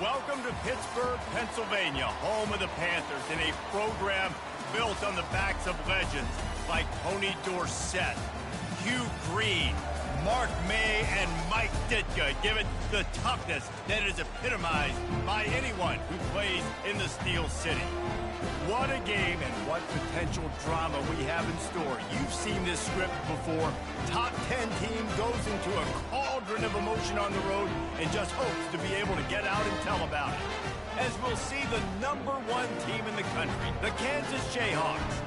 Welcome to Pittsburgh, Pennsylvania, home of the Panthers, in a program built on the backs of legends like Tony Dorsett, Hugh Green, Mark May, and Mike Ditka. Give it the toughness that is epitomized by anyone who plays in the Steel City. What a game and what potential drama we have in store. You've seen this script before. Top 10 team goes into a cauldron of emotion on the road and just hopes to be able to get out and tell about it. As we'll see the #1 team in the country, the Kansas Jayhawks,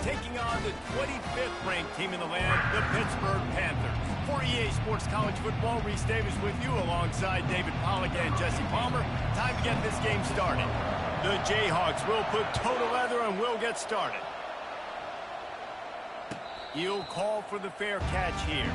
taking on the 25th ranked team in the land, the Pittsburgh Panthers. For EA Sports College Football, Reese Davis with you alongside David Pollack and Jesse Palmer. Time to get this game started. The Jayhawks will put total leather and will get started. He'll call for the fair catch here.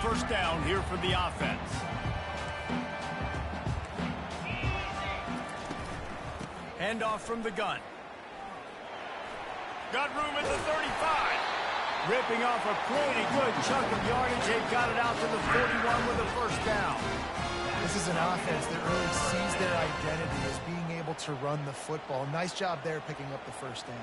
First down here for the offense. Handoff from the gun. Got room at the 35. Ripping off a pretty good chunk of yardage. They got it out to the 41 with a first down. This is an offense that really sees their identity as being able to run the football. Nice job there picking up the first down.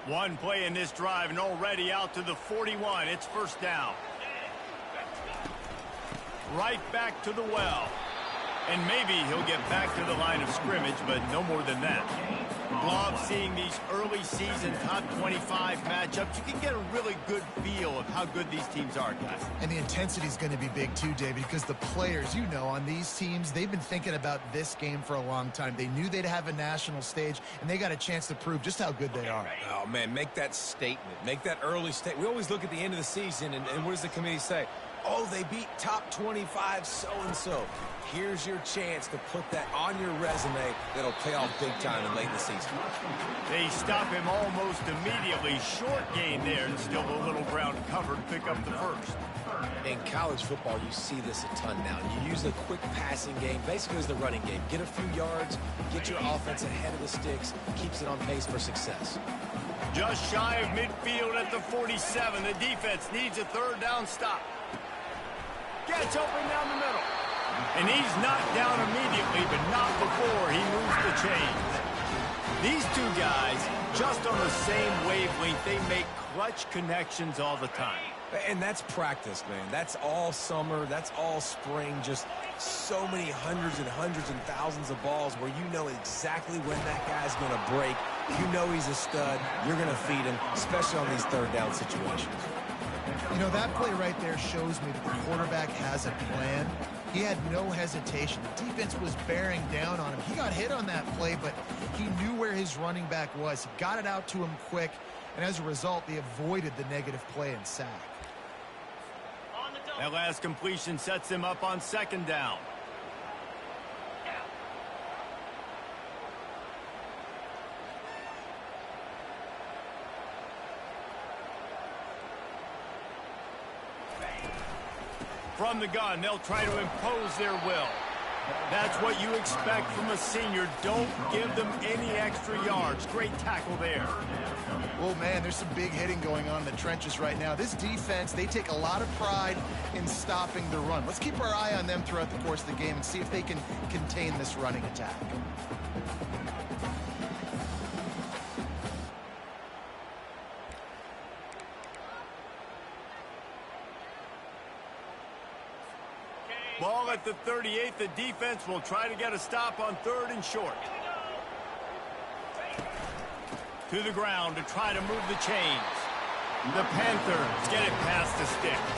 One play in this drive and already out to the 41. It's first down. Right back to the well. And maybe he'll get back to the line of scrimmage, but no more than that. Love seeing these early season top 25 matchups. You can get a really good feel of how good these teams are, guys. And the intensity is going to be big too, David, because the players, you know, on these teams, they've been thinking about this game for a long time. They knew they'd have a national stage, and they got a chance to prove just how good they are. Oh, man, make that statement. Make that early statement. We always look at the end of the season, and what does the committee say? Oh, they beat top 25 so-and-so. Here's your chance to put that on your resume that'll pay off big time in late in the season. They stop him almost immediately. Short gain there, and still a little ground covered to pick up the first. In college football, you see this a ton now. You use the quick passing game, basically as the running game. Get a few yards, get your offense ahead of the sticks, keeps it on pace for success. Just shy of midfield at the 47. The defense needs a third down stop. Gets open down the middle. And he's knocked down immediately, but not before he moves the chains. These two guys, just on the same wavelength, they make clutch connections all the time. And that's practice, man. That's all summer. That's all spring. Just so many hundreds and thousands of balls where you know exactly when that guy's going to break. You know he's a stud. You're going to feed him, especially on these third down situations. You know, that play right there shows me that the quarterback has a plan. He had no hesitation. The defense was bearing down on him. He got hit on that play, but he knew where his running back was. He got it out to him quick, and as a result, they avoided the negative play and sack. That last completion sets him up on second down. From the gun, they'll try to impose their will. That's what you expect from a senior. Don't give them any extra yards. Great tackle there. Well, man, there's some big hitting going on in the trenches right now. This defense, they take a lot of pride in stopping the run. Let's keep our eye on them throughout the course of the game and see if they can contain this running attack. Ball at the 38. The defense will try to get a stop on third and short. To the ground to try to move the chains. The Panthers get it past the sticks.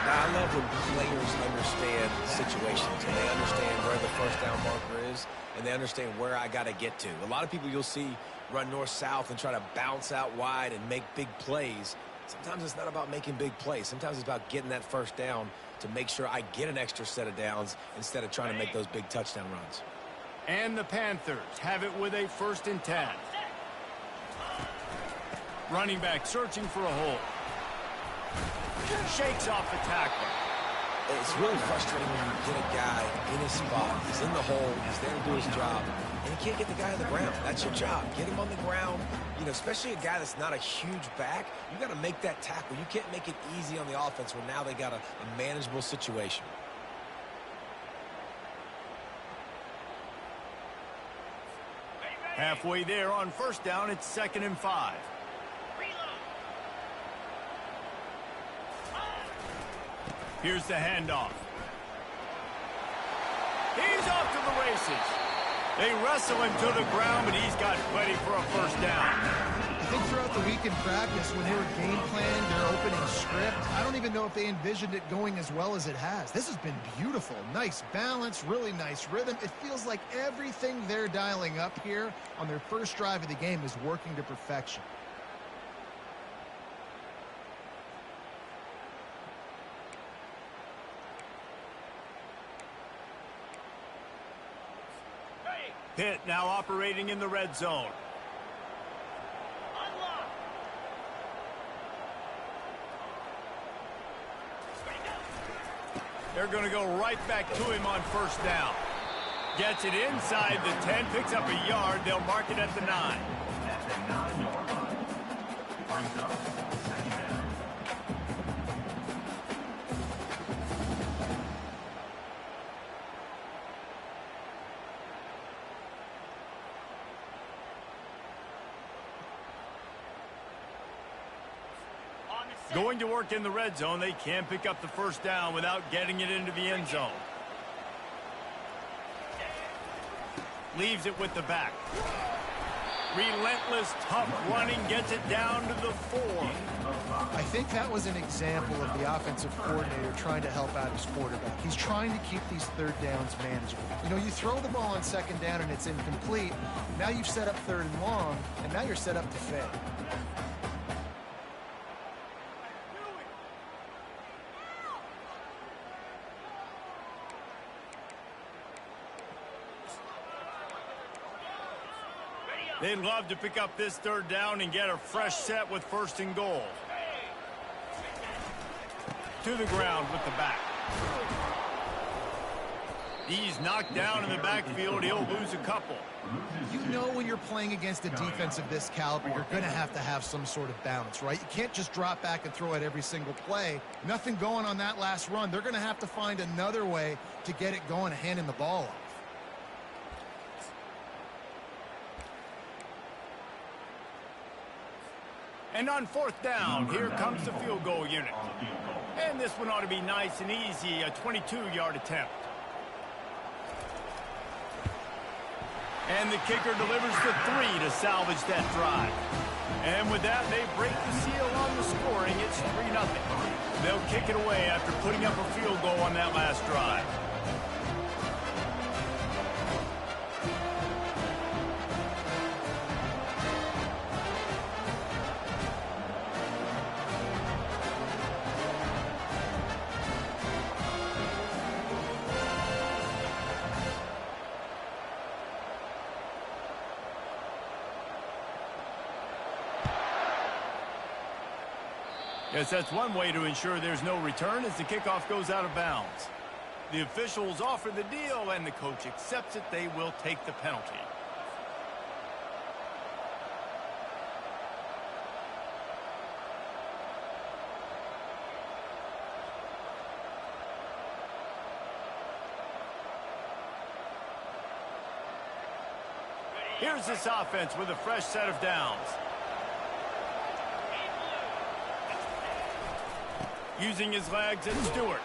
Now, I love when players understand situations and they understand where the first down marker is and they understand where I got to get to. A lot of people you'll see run north-south and try to bounce out wide and make big plays. Sometimes it's not about making big plays. Sometimes it's about getting that first down to make sure I get an extra set of downs instead of trying to make those big touchdown runs. And the Panthers have it with a 1st and 10. Running back searching for a hole. Shakes off the tackler. It's really frustrating when you get a guy in his spot. He's in the hole. He's there to do his job. And you can't get the guy on the ground. That's your job. Get him on the ground. You know, especially a guy that's not a huge back. You got to make that tackle. You can't make it easy on the offense where now they got a manageable situation. Halfway there on 1st down, it's 2nd and 5. Here's the handoff. He's off to the races. They wrestle him to the ground, but he's got plenty for a 1st down. I think throughout the week in practice, when they were game planning their opening script, I don't even know if they envisioned it going as well as it has. This has been beautiful. Nice balance, really nice rhythm. It feels like everything they're dialing up here on their first drive of the game is working to perfection. Pitt now operating in the red zone. They're going to go right back to him on 1st down. Gets it inside the 10, picks up a yard. They'll mark it at the 9. At the 9-yard line. Brings up 2nd down. Going to work in the red zone. They can't pick up the 1st down without getting it into the end zone. Leaves it with the back. Relentless, tough running, gets it down to the 4. I think that was an example of the offensive coordinator trying to help out his quarterback. He's trying to keep these 3rd downs manageable. You know, you throw the ball on 2nd down and it's incomplete. Now you've set up 3rd and long, and now you're set up to fail. They'd love to pick up this 3rd down and get a fresh set with 1st and goal. To the ground with the back. He's knocked down in the backfield. He'll lose a couple. You know when you're playing against a defense of this caliber, you're going to have some sort of balance, right? You can't just drop back and throw it every single play. Nothing going on that last run. They're going to have to find another way to get it going and handing the ball off. And on 4th down, here comes the field goal unit. And this one ought to be nice and easy, a 22-yard attempt. And the kicker delivers the 3 to salvage that drive. And with that, they break the seal on the scoring. It's 3-0. They'll kick it away after putting up a field goal on that last drive. Yes, that's one way to ensure there's no return as the kickoff goes out of bounds. The officials offer the deal, and the coach accepts it. They will take the penalty. Here's this offense with a fresh set of downs. Using his legs and Stewart.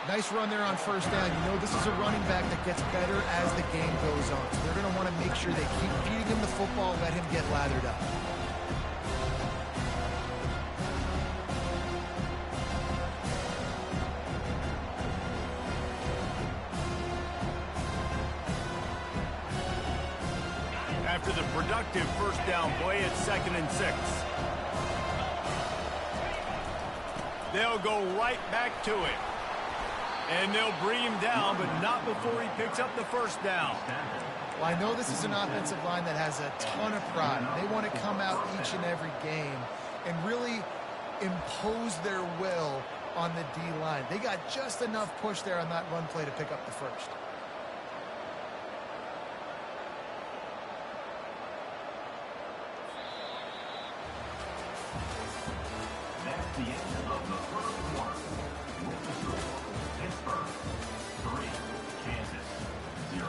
Nice run there on 1st down. You know this is a running back that gets better as the game goes on. So they're going to want to make sure they keep feeding him the football, let him get lathered up. after the productive first down play at 2nd and 6. They'll go right back to it. And they'll bring him down, but not before he picks up the first down. Well, I know this is an offensive line that has a ton of pride. They want to come out each and every game and really impose their will on the D-line. They got just enough push there on that run play to pick up the first. That's the end of the first quarter. With the score, Pittsburgh 3, Kansas 0.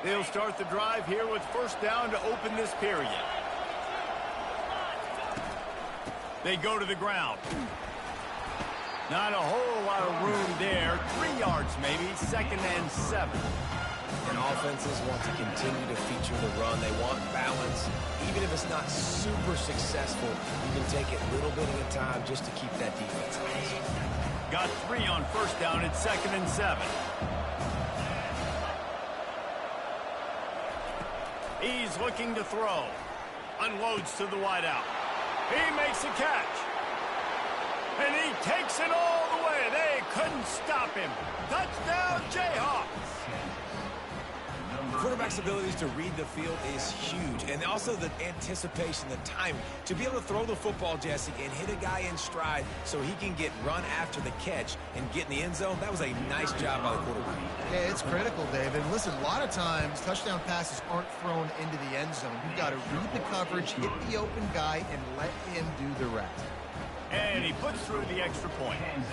They'll start the drive here with first down to open this period. They go to the ground. Not a whole lot of room there. 3 yards maybe, 2nd and 7. And offenses want to continue to feature the run. They want balance. Even if it's not super successful, you can take it little bit at a time just to keep that defense honest. Got 3 on first down at 2nd and 7. He's looking to throw. Unloads to the wideout. He makes a catch. And he takes it all the way. They couldn't stop him. Touchdown, Jayhawks. Quarterback's abilities to read the field is huge. And also the anticipation, the timing. To be able to throw the football, Jesse, and hit a guy in stride so he can get run after the catch and get in the end zone, that was a nice job by the quarterback. Yeah, it's critical, David. Listen, a lot of times touchdown passes aren't thrown into the end zone. You've got to read the coverage, hit the open guy, and let him do the rest. And he puts through the extra point. Kansas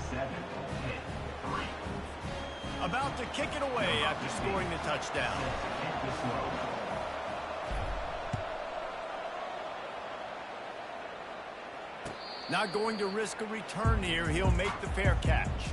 7, Pitt 3. About to kick it away after scoring the touchdown. Hit the slow. Not going to risk a return here. He'll make the fair catch.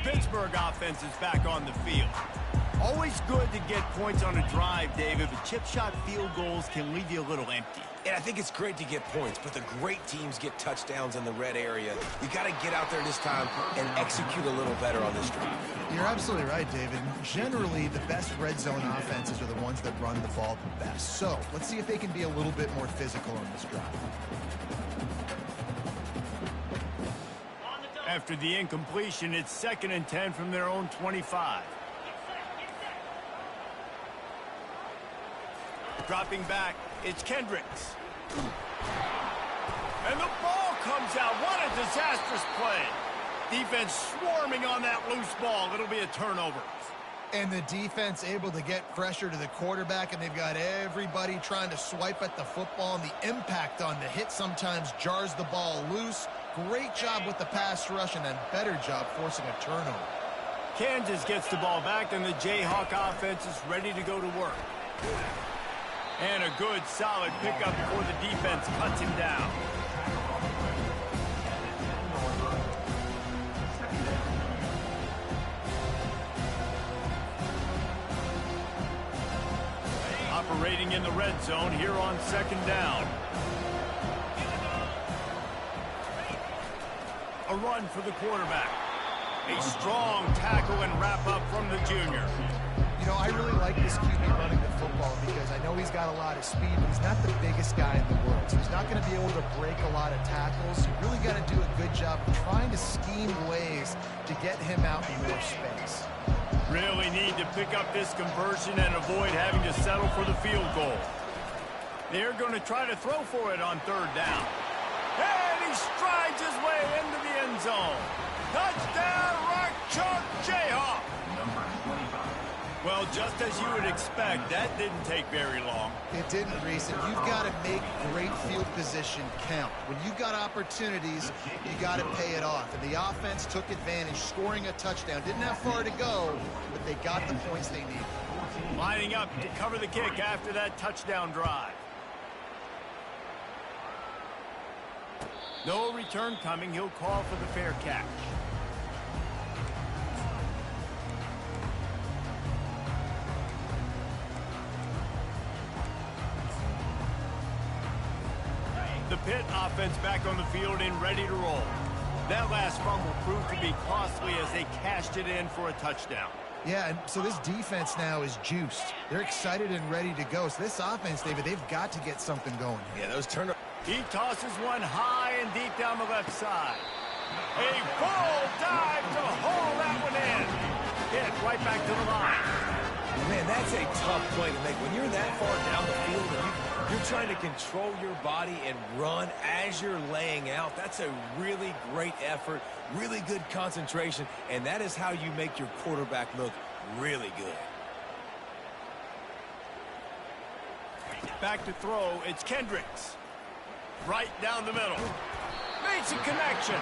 Pittsburgh offense is back on the field. Always good to get points on a drive, David, but chip shot field goals can leave you a little empty. And I think it's great to get points, but the great teams get touchdowns in the red area. You got to get out there this time and execute a little better on this drive. You're absolutely right, David. Generally, the best red zone offenses are the ones that run the ball the best. So let's see if they can be a little bit more physical on this drive. After the incompletion, it's 2nd and 10 from their own 25. Dropping back, it's Kendricks. And the ball comes out. What a disastrous play. Defense swarming on that loose ball. It'll be a turnover. And the defense able to get pressure to the quarterback, and they've got everybody trying to swipe at the football, and the impact on the hit sometimes jars the ball loose. Great job with the pass rush, and a better job forcing a turnover. Kansas gets the ball back, and the Jayhawk offense is ready to go to work. And a good, solid pickup before the defense cuts him down. Operating in the red zone here on 2nd down. A run for the quarterback. A strong tackle and wrap up from the junior. You know, I really like this QB running the football because I know he's got a lot of speed. He's not the biggest guy in the world, so he's not going to be able to break a lot of tackles. You really got to do a good job of trying to scheme ways to get him out in more space. Really need to pick up this conversion and avoid having to settle for the field goal. They're going to try to throw for it on 3rd down. And he strides his way into the end zone. Touchdown, Rock Chalk Jayhawk. Number 25. Well, Well, just as you would expect, that didn't take very long. It didn't, Reese, and you've got to make great field position count. When you've got opportunities, you got to pay it off. And the offense took advantage, scoring a touchdown. Didn't have far to go, but they got the points they needed. Lining up to cover the kick after that touchdown drive. No return coming. He'll call for the fair catch. The Pitt offense back on the field and ready to roll. That last fumble proved to be costly as they cashed it in for a touchdown. Yeah, and so this defense now is juiced. They're excited and ready to go. So this offense, David, they've got to get something going here. Yeah, those turnovers. He tosses one high and deep down the left side. A full dive to haul that one in. Pitt right back to the line. Man, that's a tough play to make. When you're that far down the field and you're trying to control your body and run as you're laying out, that's a really great effort, really good concentration, and that is how you make your quarterback look really good. Back to throw, it's Kendricks. Right down the middle. Makes a connection.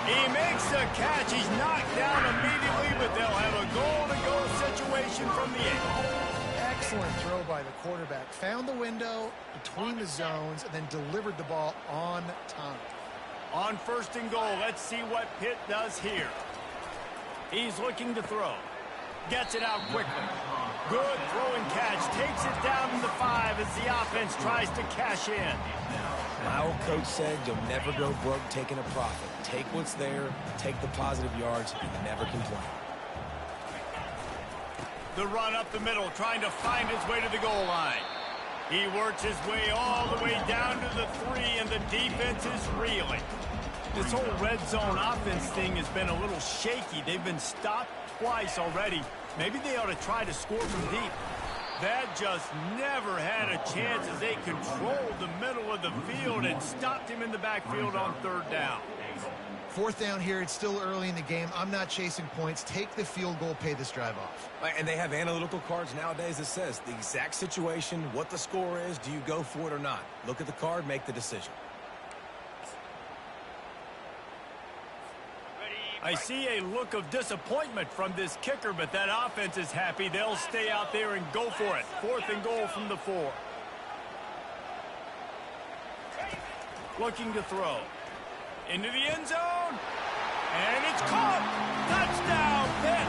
He makes the catch. He's knocked down immediately, but they'll have a goal-to-go situation from the 8. Excellent throw by the quarterback. Found the window between the zones and then delivered the ball on time. On 1st and goal, let's see what Pitt does here. He's looking to throw. Gets it out quickly. Good throw and catch. Takes it down to the 5 as the offense tries to cash in. My old coach said you'll never go broke taking a profit. Take what's there, take the positive yards, and never complain. The run up the middle, trying to find his way to the goal line. He works his way all the way down to the 3, and the defense is reeling. This whole red zone offense thing has been a little shaky. They've been stopped twice already. Maybe they ought to try to score from deep. That just never had a chance as they controlled the middle of the field and stopped him in the backfield on 3rd down. 4th down here. It's still early in the game. I'm not chasing points. Take the field goal, pay this drive off. And they have analytical cards nowadays that says the exact situation, what the score is, do you go for it or not? Look at the card, make the decision. I see a look of disappointment from this kicker, but that offense is happy. They'll stay out there and go for it. 4th and goal from the 4. Looking to throw. Into the end zone. And it's caught. Touchdown, Pitt.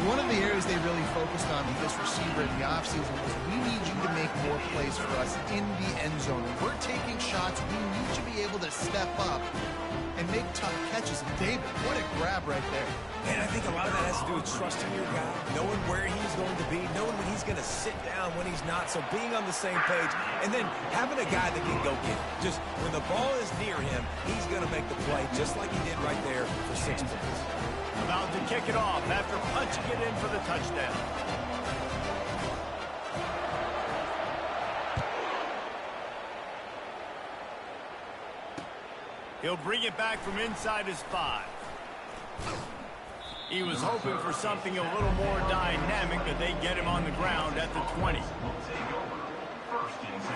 One of the areas they really focused on with this receiver in the offseason was we need you to make more plays for us in the end zone. When we're taking shots, we need you to be able to step up and make tough catches. And David, what a grab right there. And I think a lot of that has to do with trusting your guy, knowing where he's going to be, knowing when he's going to sit down, when he's not. So being on the same page, and then having a guy that can go get it. Just when the ball is near him, he's going to make the play, just like he did right there for 6 points. About to kick it off after punching it in for the touchdown. He'll bring it back from inside his 5. He was hoping for something a little more dynamic, but they get him on the ground at the 20. Will take over. 1st and 10.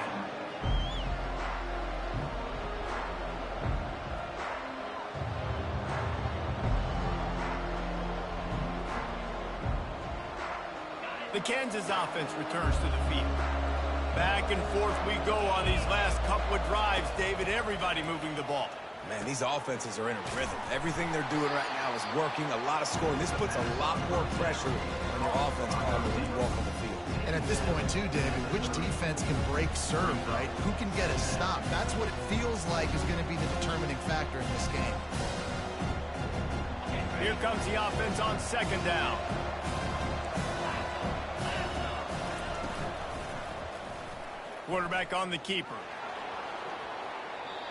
The Kansas offense returns to the field. Back and forth we go on these last couple of drives, David. Everybody moving the ball. Man, these offenses are in a rhythm. Everything they're doing right now is working, a lot of scoring. This puts a lot more pressure on your offense, Palmer, when you walk on the field. And at this point, too, David, which defense can break serve, right? Who can get a stop? That's what it feels like is going to be the determining factor in this game. Here comes the offense on 2nd down. Quarterback on the keeper.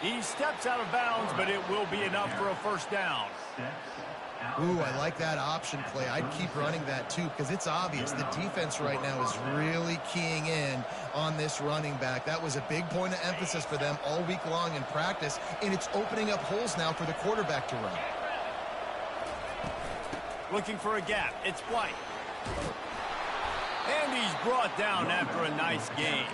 He steps out of bounds, but it will be enough for a 1st down. Ooh, I like that option play. I'd keep running that, too, because it's obvious the defense right now is really keying in on this running back. That was a big point of emphasis for them all week long in practice, and it's opening up holes now for the quarterback to run. Looking for a gap. It's White. And he's brought down after a nice gain.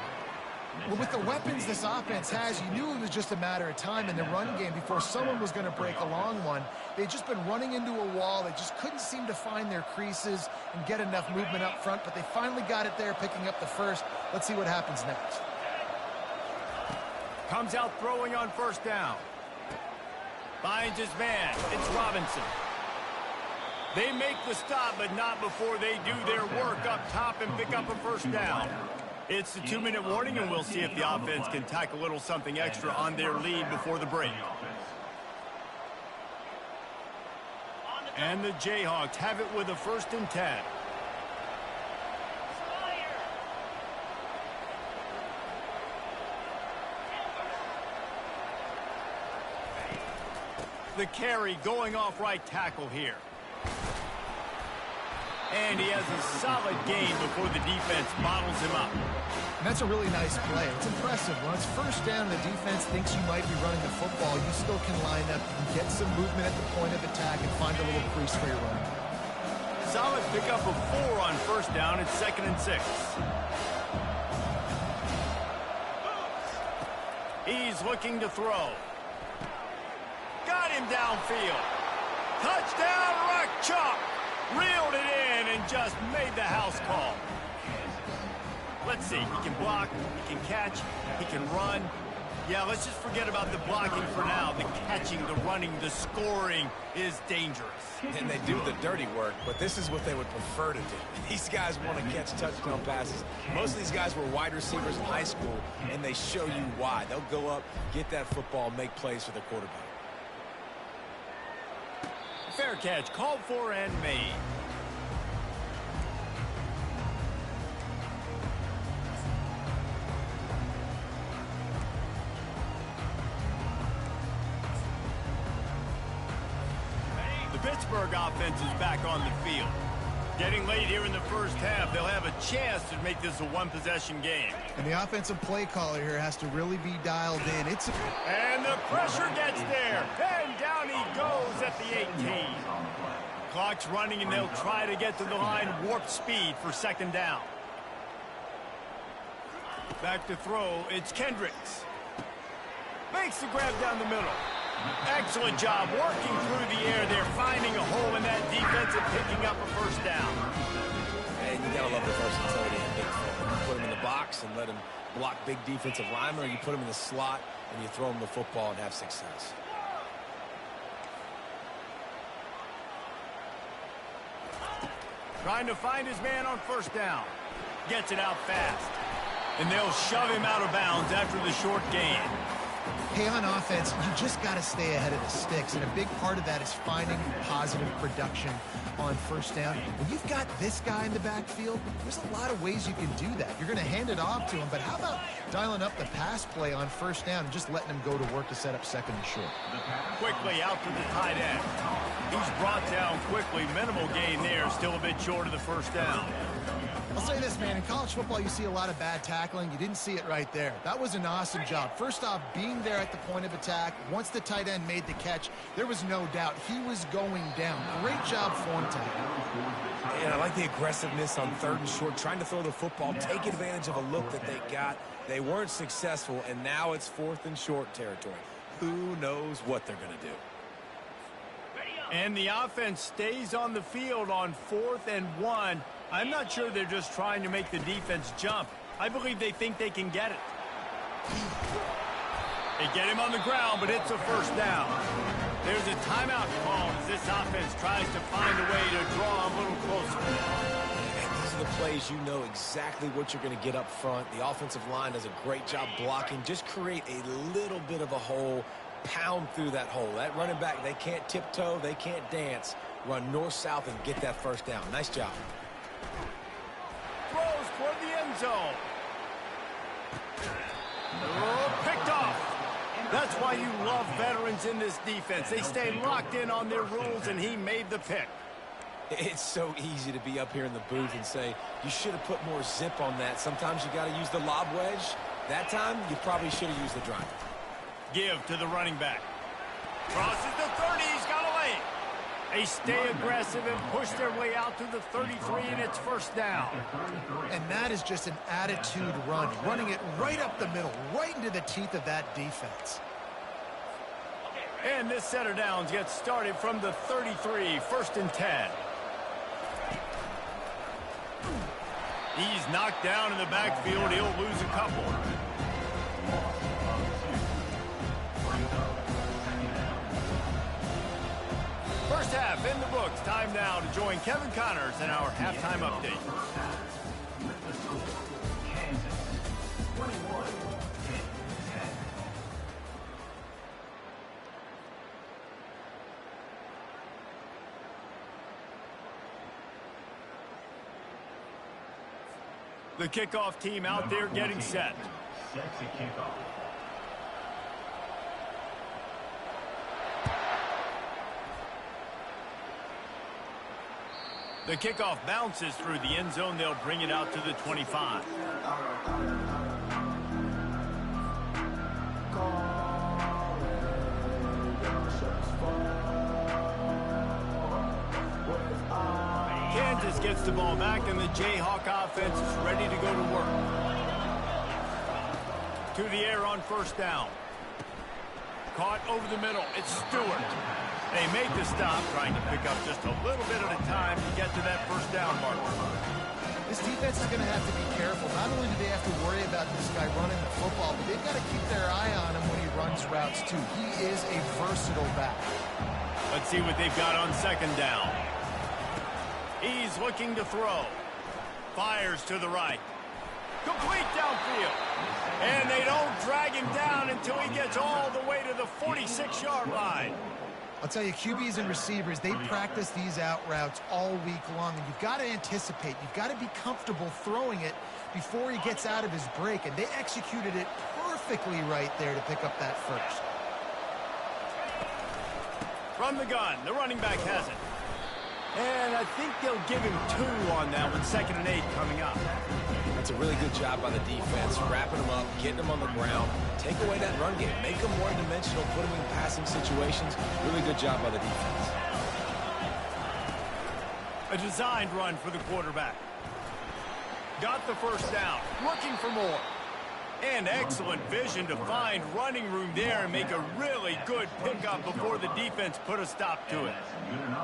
Well, with the weapons this offense has, you knew it was just a matter of time in the run game before someone was going to break a long one. They'd just been running into a wall. They just couldn't seem to find their creases and get enough movement up front, but they finally got it there, picking up the first. Let's see what happens next. Comes out throwing on first down. Finds his man. It's Robinson. They make the stop, but not before they do their work up top and pick up a first down. It's the 2-minute warning, and we'll see if the offense can tack a little something extra on their lead before the break. And the Jayhawks have it with a 1st and 10. The carry going off right tackle here. And he has a solid gain before the defense bottles him up. And that's a really nice play. It's impressive. When it's first down and the defense thinks you might be running the football, you still can line up and get some movement at the point of attack and find a little crease for your run. Solid pickup of 4 on first down. It's 2nd and 6. He's looking to throw. Got him downfield. Touchdown, Rock Chalk. Reeled it in and just made the house call. Let's see. He can block, he can catch, he can run. Yeah, let's just forget about the blocking for now. The catching, the running, the scoring is dangerous. And they do the dirty work, but this is what they would prefer to do. These guys want to catch touchdown passes. Most of these guys were wide receivers in high school, and they show you why. They'll go up, get that football, make plays for the quarterback. Fair catch, called for and made. The Pittsburgh offense is back on the field. Getting late here in the first half, they'll have a chance to make this a one-possession game. And the offensive play caller here has to really be dialed in. And the pressure gets there. And down he goes at the 18. Clock's running, and they'll try to get to the line warp speed for 2nd down. Back to throw. It's Kendricks. Makes the grab down the middle. Excellent job working through the air. They're finding a hole in that defense and picking up a first down. And you gotta love the versatility in big football. You put him in the box and let him block big defensive linemen, or you put him in the slot and you throw him the football and have success. Trying to find his man on first down. Gets it out fast. And they'll shove him out of bounds after the short gain. Hey, on offense, you just got to stay ahead of the sticks, and a big part of that is finding positive production on first down. When you've got this guy in the backfield, there's a lot of ways you can do that. You're going to hand it off to him, but how about dialing up the pass play on first down and just letting him go to work to set up 2nd and short? Quickly out to the tight end. He's brought down quickly. Minimal gain there, still a bit short of the first down. I'll say this, man, in college football, you see a lot of bad tackling. You didn't see it right there. That was an awesome job. First off, being there at the point of attack. Once the tight end made the catch, there was no doubt he was going down. Great job for him tonight. And I like the aggressiveness on 3rd and short, trying to throw the football, take advantage of a look that they got. They weren't successful, and now it's 4th and short territory. Who knows what they're going to do? And the offense stays on the field on 4th and 1. I'm not sure they're just trying to make the defense jump. I believe they think they can get it. They get him on the ground, but it's a first down. There's a timeout called as this offense tries to find a way to draw a little closer. And these are the plays you know exactly what you're going to get up front. The offensive line does a great job blocking. Just create a little bit of a hole, pound through that hole. That running back, they can't tiptoe, they can't dance. Run north-south and get that first down. Nice job. Throws toward the end zone. Oh, picked off. That's why you love veterans in this defense. They stay locked in on their rules, and he made the pick. It's so easy to be up here in the booth and say, you should have put more zip on that. Sometimes you got to use the lob wedge. That time, you probably should have used the drive. Give to the running back. Crosses the 30. He's got a lane. They stay aggressive and push their way out to the 33, and it's first down. And that is just an attitude run, running it right up the middle, right into the teeth of that defense. And this set of downs gets started from the 33, first and 10. He's knocked down in the backfield. He'll lose a couple. First half in the books. Time now to join Kevin Connors in our halftime update. With the score, Kansas 21, Pitt 10. The kickoff team out there getting set. Set to kick off. The kickoff bounces through the end zone. They'll bring it out to the 25. Kansas gets the ball back, and the Jayhawk offense is ready to go to work. To the air on first down. Caught over the middle. It's Stewart. They make the stop, trying to pick up just a little bit at a time to get to that first down marker. This defense is going to have to be careful. Not only do they have to worry about this guy running the football, but they've got to keep their eye on him when he runs routes, too. He is a versatile back. Let's see what they've got on second down. He's looking to throw. Fires to the right. Complete downfield. And they don't drag him down until he gets all the way to the 46-yard line. I'll tell you, QBs and receivers, they practice these out routes all week long, and you've got to anticipate. You've got to be comfortable throwing it before he gets out of his break, and they executed it perfectly right there to pick up that first. From the gun, the running back has it. And I think they'll give him 2 on that one, 2nd and 8 coming up. That's a really good job by the defense, wrapping them up, getting them on the ground, take away that run game, make them one-dimensional, put them in passing situations. Really good job by the defense. A designed run for the quarterback. Got the first down, looking for more. And excellent vision to find running room there and make a really good pickup before the defense put a stop to it.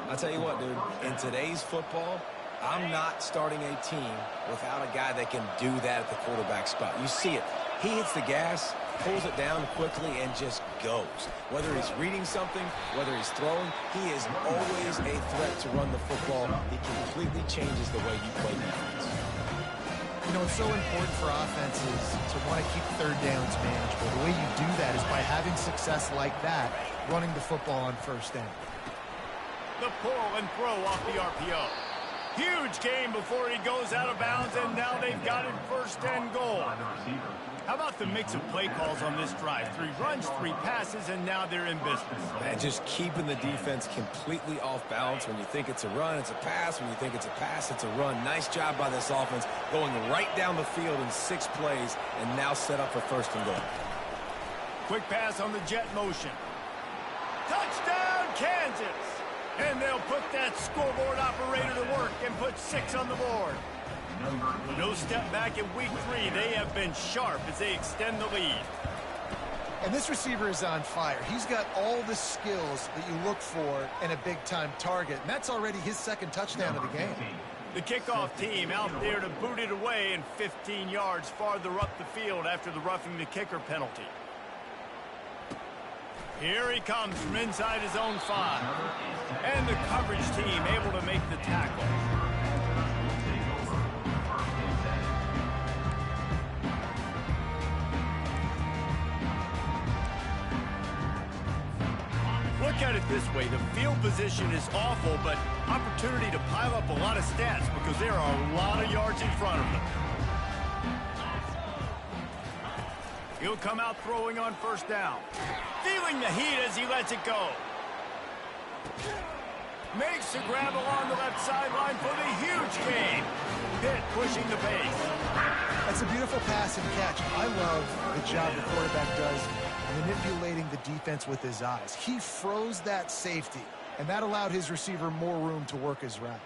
I'll tell you what, dude, in today's football, I'm not starting a team without a guy that can do that at the quarterback spot. You see it. He hits the gas, pulls it down quickly, and just goes. Whether he's reading something, whether he's throwing, he is always a threat to run the football. He completely changes the way you play defense. You know, it's so important for offenses to want to keep third downs manageable. The way you do that is by having success like that, running the football on first down. The pull and throw off the RPO. Huge gain before he goes out of bounds, and now they've got it first and goal. How about the mix of play calls on this drive? 3 runs, 3 passes, and now they're in business. Man, just keeping the defense completely off balance. When you think it's a run, it's a pass. When you think it's a pass, it's a run. Nice job by this offense, going right down the field in 6 plays, and now set up for first and goal. Quick pass on the jet motion. Touchdown, Kansas! And they'll put that scoreboard operator to work and put 6 on the board. No step back in week 3. They have been sharp as they extend the lead. And this receiver is on fire. He's got all the skills that you look for in a big-time target. And that's already his 2nd touchdown of the game. The kickoff team out there to boot it away and 15 yards farther up the field after the roughing the kicker penalty. Here he comes from inside his own 5. And the coverage team able to make the tackle. Look at it this way. The field position is awful, but opportunity to pile up a lot of stats because there are a lot of yards in front of them. He'll come out throwing on first down. Feeling the heat as he lets it go. Makes the grab along the left sideline for the huge gain. Pitt pushing the pace. That's a beautiful pass and catch. I love the job the quarterback does manipulating the defense with his eyes. He froze that safety and that allowed his receiver more room to work his route.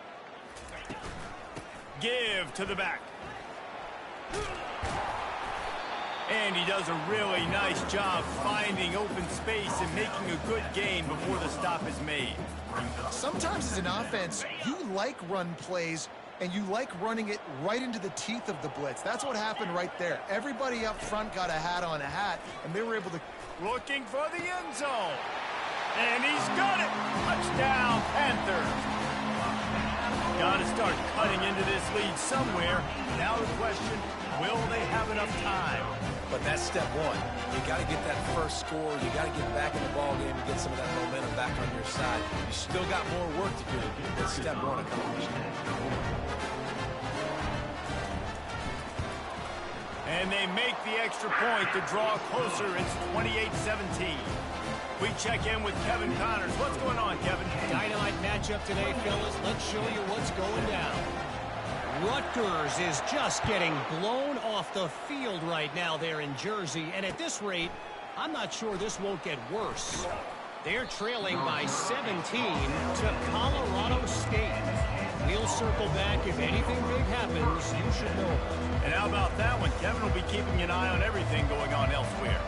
Give to the back. And he does a really nice job finding open space and making a good gain before the stop is made. Sometimes as an offense, you like run plays, and you like running it right into the teeth of the blitz. That's what happened right there. Everybody up front got a hat on a hat, and they were able to... Looking for the end zone. And he's got it. Touchdown, Panthers. Got to start cutting into this lead somewhere. Now the question, will they have enough time? But that's step one. You got to get that first score. You got to get back in the ball game and get some of that momentum back on your side. You still got more work to do, but step one accomplished. And they make the extra point to draw closer. It's 28-17. We check in with Kevin Connors. What's going on, Kevin? Dynamite matchup today, fellas. Let's show you what's going down. Rutgers is just getting blown off the field right now there in Jersey. And at this rate, I'm not sure this won't get worse. They're trailing by 17 to Colorado State. We'll circle back. If anything big happens, you should know. And how about that one? Kevin will be keeping an eye on everything going on elsewhere.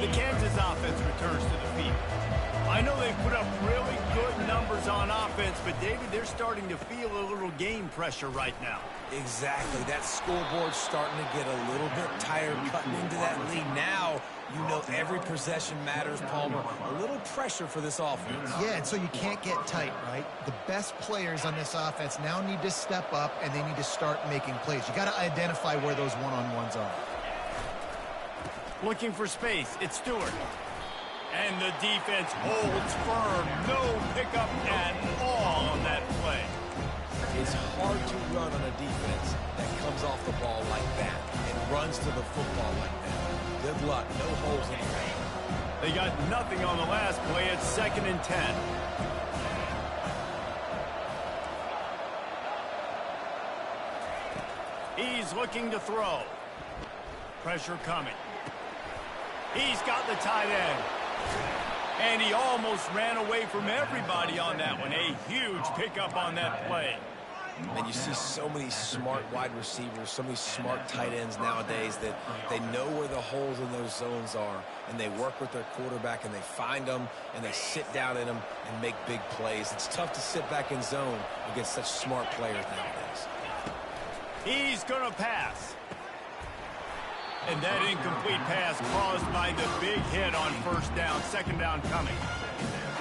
The Kansas offense returns to the field. I know they've put up really good numbers on offense, but David, they're starting to feel a little game pressure right now. Exactly. That scoreboard's starting to get a little bit tired cutting into that lead. Now, you know every possession matters, Palmer. A little pressure for this offense. Yeah, and so you can't get tight, right? The best players on this offense now need to step up, and they need to start making plays. You got to identify where those one-on-ones are. Looking for space. It's Stewart. And the defense holds firm. No pickup at all on that play. It's hard to run on a defense that comes off the ball like that and runs to the football like that. Good luck. No holes in it. They got nothing on the last play. It's 2nd and 10. He's looking to throw. Pressure coming. He's got the tight end. And he almost ran away from everybody on that one. A huge pickup on that play. And you see so many smart wide receivers, so many smart tight ends nowadays that they know where the holes in those zones are, and they work with their quarterback, and they find them, and they sit down in them and make big plays. It's tough to sit back in zone against such smart players nowadays. He's going to pass. And that incomplete pass caused by the big hit on first down. 2nd down coming.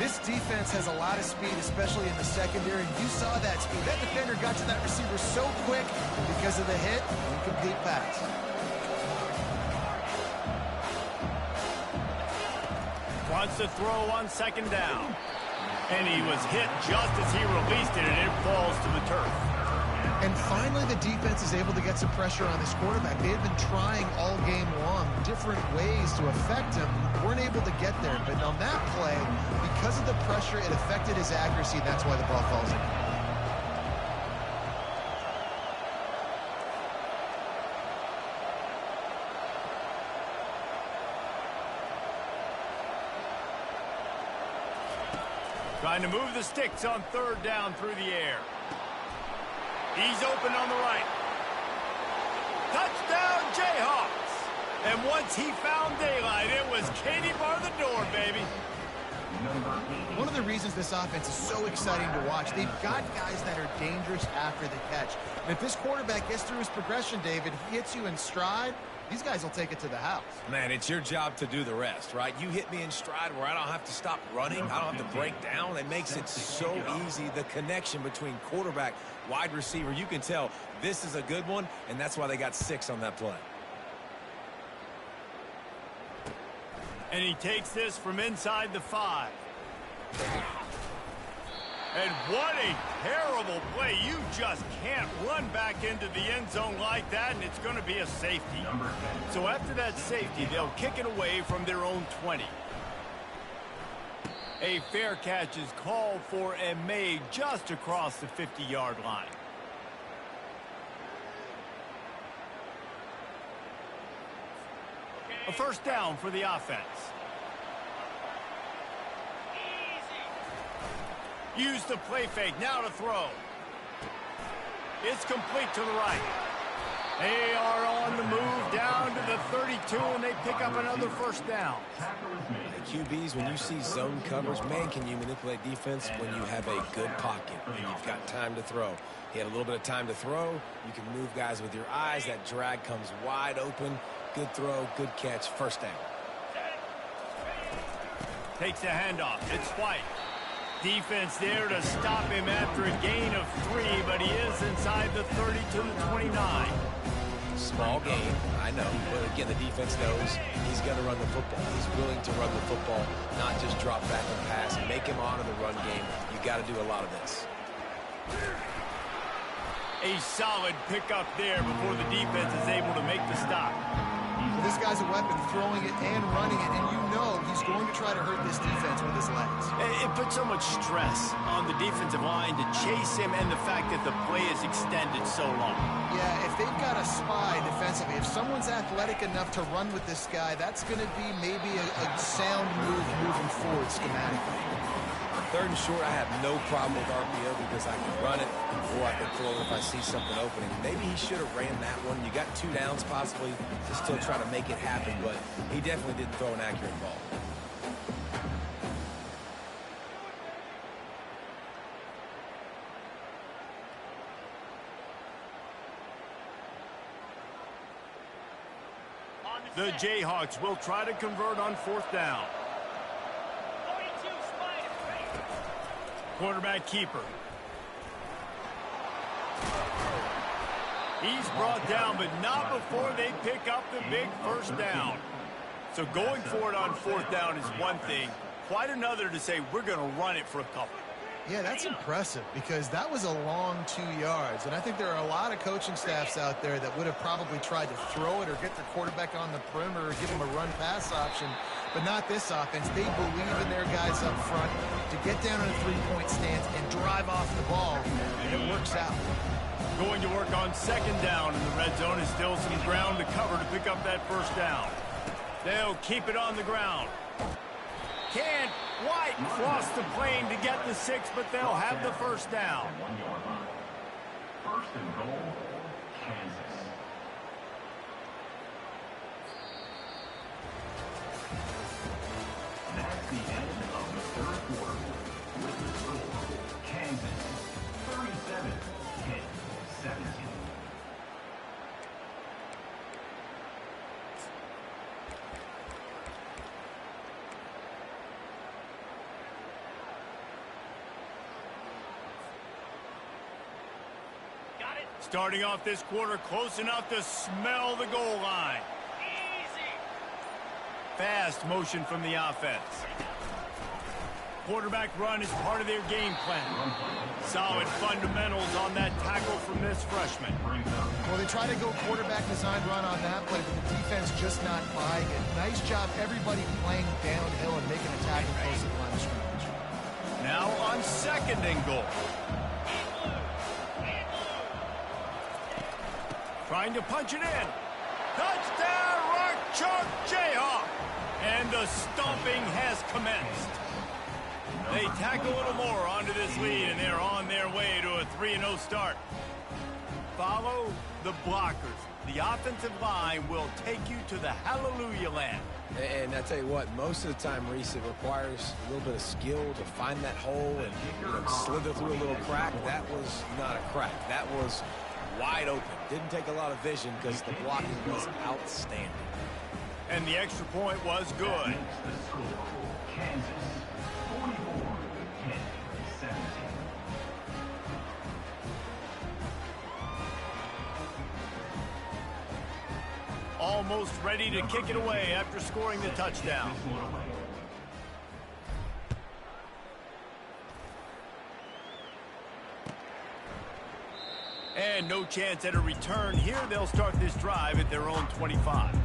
This defense has a lot of speed, especially in the secondary. You saw that speed. That defender got to that receiver so quick because of the hit. Incomplete pass. Wants to throw on 2nd down. And he was hit just as he released it, and it falls to the turf. And finally, the defense is able to get some pressure on this quarterback. They had been trying all game long different ways to affect him. Weren't able to get there. But on that play, because of the pressure, it affected his accuracy, and that's why the ball falls in. Trying to move the sticks on 3rd down through the air. He's open on the right. Touchdown, Jayhawks. And once he found daylight, it was Katie bar the door, baby. One of the reasons this offense is so exciting to watch, they've got guys that are dangerous after the catch. And if this quarterback gets through his progression, David, he hits you in stride, these guys will take it to the house. Man, it's your job to do the rest, right? You hit me in stride where I don't have to stop running. I don't have to break down. It makes it so easy. The connection between quarterback, wide receiver, you can tell this is a good one, and that's why they got 6 on that play. And he takes this from inside the 5. And what a terrible play. You just can't run back into the end zone like that, and it's going to be a safety. So after that safety, they'll kick it away from their own 20. A fair catch is called for and made just across the 50-yard line. A first down for the offense. Use the play fake. Now to throw. It's complete to the right. They are on the move down to the 32, and they pick up another first down. QBs, when you see zone coverage, man, can you manipulate defense when you have a good pocket and you've got time to throw. He had a little bit of time to throw. You can move guys with your eyes. That drag comes wide open. Good throw, good catch, first down. Takes the handoff. It's White. Defense there to stop him after a gain of 3, but he is inside the 32-29. Small game, I know, but again, the defense knows he's going to run the football. He's willing to run the football, not just drop back and pass and make him honor the run game. You got to do a lot of this. A solid pickup there before the defense is able to make the stop. This guy's a weapon, throwing it and running it, and you know he's going to try to hurt this defense with his legs. It puts so much stress on the defensive line to chase him, and the fact that the play is extended so long. Yeah, if they've got a spy defensively, if someone's athletic enough to run with this guy, that's going to be maybe a sound move moving forward schematically. Third and short, I have no problem with RPO because I can run it or I can throw it if I see something opening. Maybe he should have ran that one. You got 2 downs possibly to still try to make it happen, but he definitely didn't throw an accurate ball. The Jayhawks will try to convert on 4th down. Quarterback keeper. He's brought down, but not before they pick up the big first down. So going for it on 4th down is one thing. Quite another to say we're going to run it for a couple. Yeah, that's impressive because that was a long 2 yards. And I think there are a lot of coaching staffs out there that would have probably tried to throw it or get their quarterback on the perimeter or give him a run-pass option. But not this offense. They believe in their guys up front to get down in a 3-point stance and drive off the ball, and it works out. Going to work on 2nd down, and the red zone is still some ground to cover to pick up that first down. They'll keep it on the ground. Can White cross the plane to get the 6, but they'll have the first down. 1 yard line. First and goal, Kansas. That's the end of the 3rd quarter. With the score, Kansas 37, Pitt 17. Starting off this quarter close enough to smell the goal line. Fast motion from the offense. Quarterback run is part of their game plan. Solid fundamentals on that tackle from this freshman. Well, they try to go quarterback design run on that play, but the defense just not buying it. Nice job, everybody playing downhill and making a tackle close to the line of scrimmage. Now on 2nd and goal. Trying to punch it in. Touchdown, Rock Chalk Jayhawk. And the stomping has commenced. They tack a little more onto this lead, and they're on their way to a 3-0 start. Follow the blockers. The offensive line will take you to the hallelujah land. And I tell you what, most of the time, Reese, it requires a little bit of skill to find that hole and slither through a little crack. That was not a crack. That was wide open. Didn't take a lot of vision because the blocking was outstanding. And the extra point was good. The score, Kansas 44, Pitt 17. Almost ready to kick it away after scoring the touchdown. And no chance at a return here. They'll start this drive at their own 25.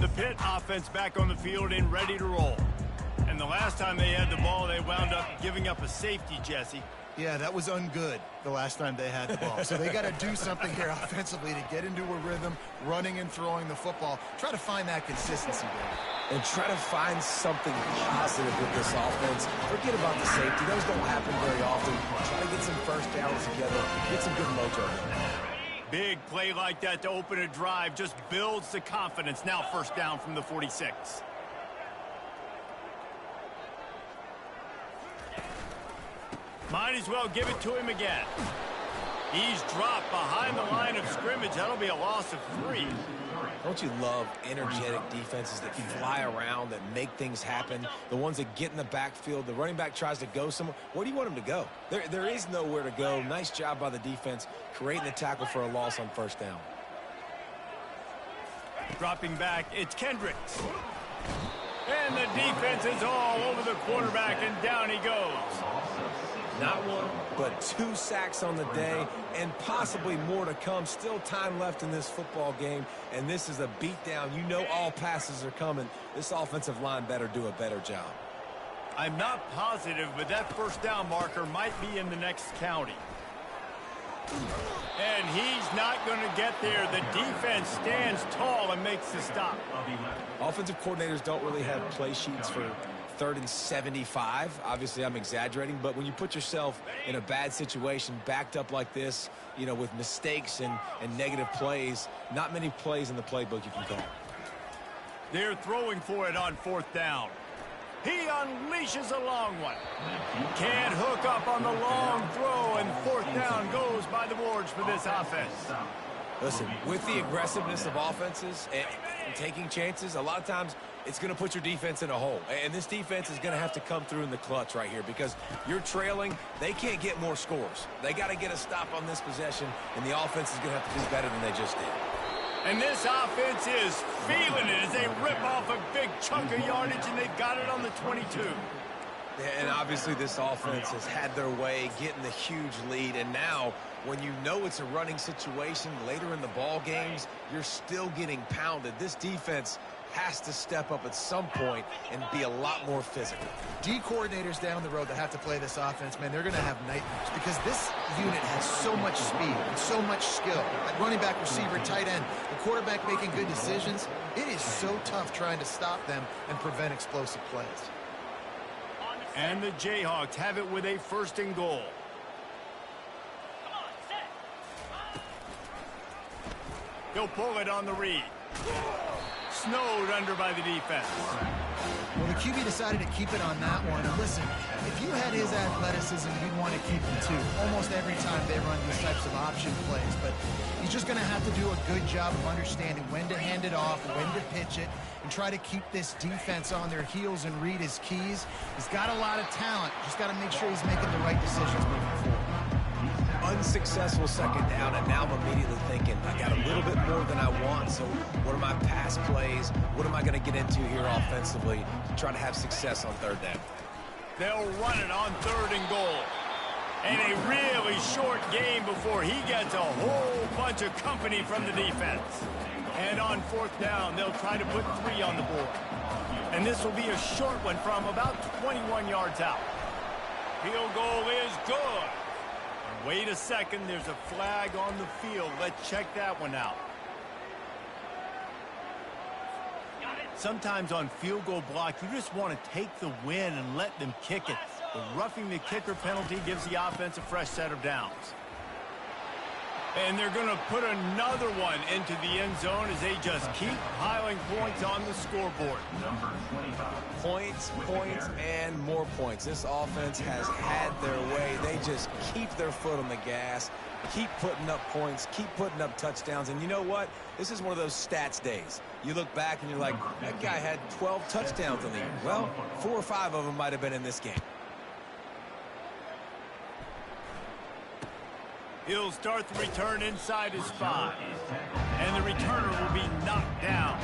The Pitt offense back on the field and ready to roll. And And the last time they had the ball, they wound up giving up a safety, Jesse. Yeah, that was ungood the last time they had the ball. So they got to do something here offensively to get into a rhythm, running and throwing the football. Try to find that consistency there. And try to find something positive with this offense. Forget about the safety. Those don't happen very often. Try to get some first downs together. Get some good mojo. Big play like that to open a drive just builds the confidence. Now first down from the 46. Might as well give it to him again. He's dropped behind the line of scrimmage. That'll be a loss of 3. Don't you love energetic defenses that fly around, that make things happen? The ones that get in the backfield. The running back tries to go somewhere. Where do you want him to go? There is nowhere to go. Nice job by the defense creating the tackle for a loss on first down. Dropping back, it's Kendricks. And the defense is all over the quarterback, and down he goes. Not one, but 2 sacks on the day, and possibly more to come. Still time left in this football game, and this is a beatdown. You know all passes are coming. This offensive line better do a better job. I'm not positive, but that first down marker might be in the next county. And he's not going to get there. The defense stands tall and makes the stop. Offensive coordinators don't really have play sheets for 3rd and 75. Obviously, I'm exaggerating, but when you put yourself in a bad situation, backed up like this, you know, with mistakes and negative plays, not many plays in the playbook you can call. They're throwing for it on 4th down. He unleashes a long one. Can't hook up on the long throw, and 4th down goes by the boards for this offense. Listen, with the aggressiveness of offenses and taking chances, a lot of times it's going to put your defense in a hole. And this defense is going to have to come through in the clutch right here because you're trailing. They can't get more scores. They got to get a stop on this possession, and the offense is going to have to do better than they just did. And this offense is feeling it as they rip off a big chunk of yardage, and they've got it on the 22. And obviously this offense has had their way, getting the huge lead. And now, when you know it's a running situation later in the ball games, you're still getting pounded. This defense has to step up at some point and be a lot more physical. D coordinators down the road that have to play this offense, man, they're going to have nightmares because this unit has so much speed and so much skill. At running back, receiver, tight end, the quarterback making good decisions. It is so tough trying to stop them and prevent explosive plays. And the Jayhawks have it with a 1st and goal. He'll pull it on the read. Snowed under by the defense. Well, the QB decided to keep it on that one. And listen, if you had his athleticism, you'd want to keep him too. Almost every time they run these types of option plays. But he's just going to have to do a good job of understanding when to hand it off, when to pitch it, and try to keep this defense on their heels and read his keys. He's got a lot of talent. Just got to make sure he's making the right decisions moving forward. Unsuccessful 2nd down, and now I'm immediately thinking, I got a little bit more than I want, so what are my pass plays? What am I going to get into here offensively to try to have success on 3rd down? They'll run it on 3rd and goal. And a really short game before he gets a whole bunch of company from the defense. And on 4th down, they'll try to put 3 on the board. And this will be a short one from about 21 yards out. Field goal is good. Wait a second, there's a flag on the field. Let's check that one out. Sometimes on field goal block, you just want to take the win and let them kick it. The roughing the kicker penalty gives the offense a fresh set of downs. And they're going to put another one into the end zone as they just keep piling points on the scoreboard. Points, points, and more points. This offense has had their way. They just keep their foot on the gas, keep putting up points, keep putting up touchdowns. And you know what? This is one of those stats days. You look back and you're like, that guy had 12 touchdowns in the year. Well, 4 or 5 of them might have been in this game. He'll start the return inside his 5. And the returner will be knocked down.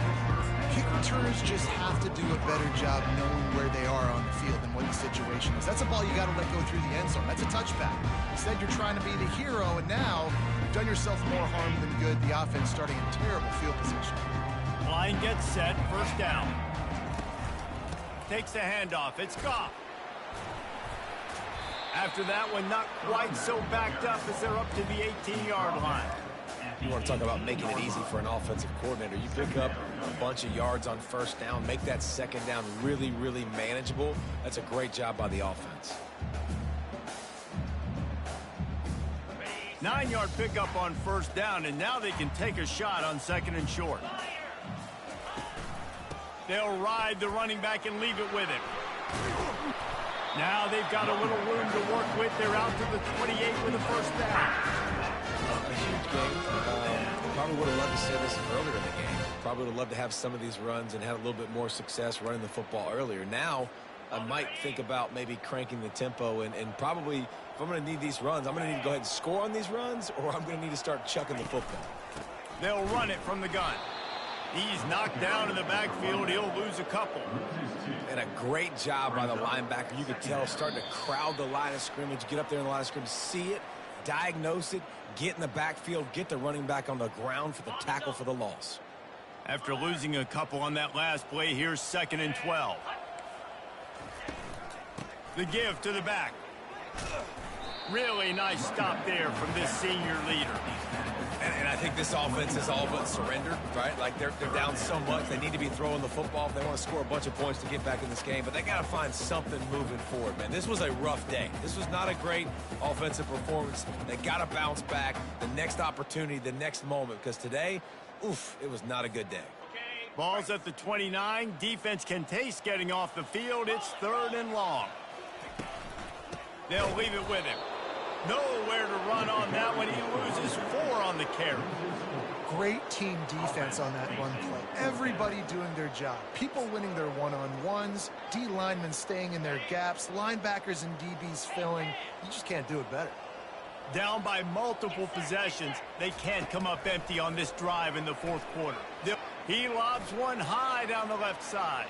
Kick returners just have to do a better job knowing where they are on the field and what the situation is. That's a ball you got to let go through the end zone. That's a touchback. Instead, you're trying to be the hero, and now you've done yourself more harm than good. The offense starting in terrible field position. Line gets set, 1st down. takes the handoff. It's Goff. After that one, not quite so backed up as they're up to the 18-yard line. You want to talk about making it easy for an offensive coordinator. You pick up a bunch of yards on first down, make that second down really, really manageable. That's a great job by the offense. 9-yard pickup on first down, and now they can take a shot on second and short. They'll ride the running back and leave it with him. Now they've got a little room to work with. They're out to the 28 with a first down. A huge game. Probably would have loved to say this earlier in the game. Probably would have loved to have some of these runs and have a little bit more success running the football earlier. Now, I might think about maybe cranking the tempo and probably, if I'm going to need these runs, I'm going to need to go ahead and score on these runs, or I'm going to need to start chucking the football. They'll run it from the gun. He's knocked down in the backfield. He'll lose a couple. And a great job by the linebacker. You could tell starting to crowd the line of scrimmage, get up there in the line of scrimmage, see it, diagnose it, get in the backfield, get the running back on the ground for the tackle for the loss. After losing a couple on that last play, here's 2nd and 12. The give to the back. Really nice stop there from this senior leader. And I think this offense is all but surrendered, right? Like they're down so much. They need to be throwing the football if they want to score a bunch of points to get back in this game. But they got to find something moving forward, man. This was a rough day. This was not a great offensive performance. They got to bounce back the next opportunity, the next moment. Because today, oof, it was not a good day. Ball's at the 29. Defense can taste getting off the field. It's 3rd and long. They'll leave it with him. Nowhere to run on that one. He loses 4 on the carry. Great team defense on that run play. Everybody doing their job. People winning their one-on-ones, D linemen staying in their gaps, linebackers and DBs filling. You just can't do it better. Down by multiple possessions. They can't come up empty on this drive in the 4th quarter. He lobs one high down the left side.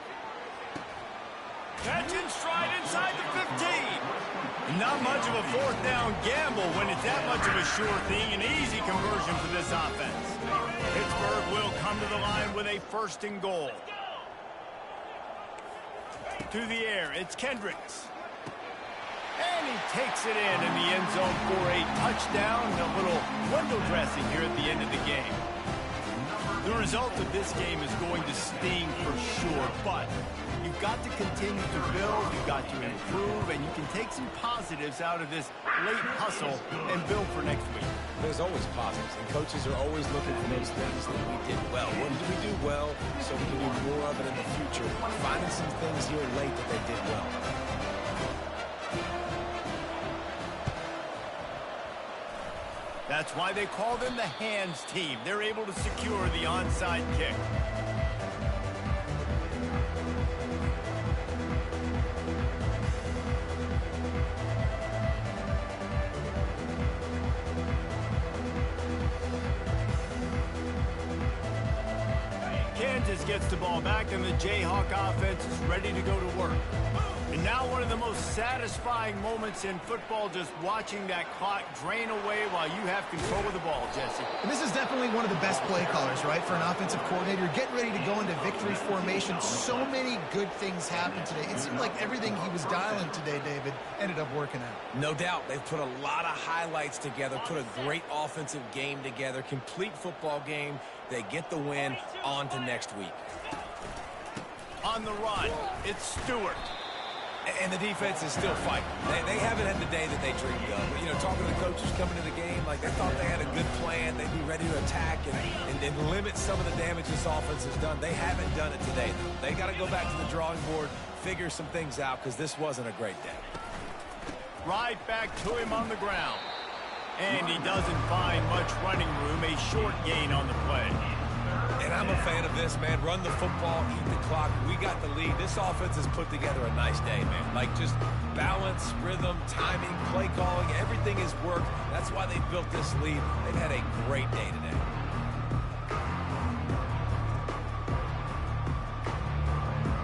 Catch in stride inside the 15. Not much of a 4th down gamble when it's that much of a sure thing. An easy conversion for this offense. Pittsburgh will come to the line with a 1st and goal. To the air, it's Kendricks. And he takes it in the end zone for a touchdown. A little window dressing here at the end of the game. The result of this game is going to sting for sure, but you've got to continue to build, you've got to improve, and you can take some positives out of this late hustle and build for next week. There's always positives, and coaches are always looking for those things that we did well. What did we do well so we can do more of it in the future? Finding some things here late that they did well. That's why they call them the hands team. They're able to secure the onside kick. Kansas gets the ball back, and the Jayhawk offense is ready to go to work. And now one of the most satisfying moments in football, just watching that clock drain away while you have control of the ball, Jesse. And this is definitely one of the best play callers, right, for an offensive coordinator. Getting ready to go into victory formation. So many good things happened today. It seemed like everything he was dialing today, David, ended up working out. No doubt. They've put a lot of highlights together, put a great offensive game together, complete football game. They get the win. On to next week. On the run, it's Stewart. And the defense is still fighting. They haven't had the day that they dreamed of. But, you know, talking to the coaches coming to the game, like they thought they had a good plan. They'd be ready to attack and limit some of the damage this offense has done. They haven't done it today, though. They got to go back to the drawing board, figure some things out, because this wasn't a great day. Right back to him on the ground. And he doesn't find much running room. A short gain on the play. And I'm a fan of this, man. Run the football, eat the clock. We got the lead. This offense has put together a nice day, man. Like just balance, rhythm, timing, play calling, everything has worked. That's why they built this lead. They've had a great day today.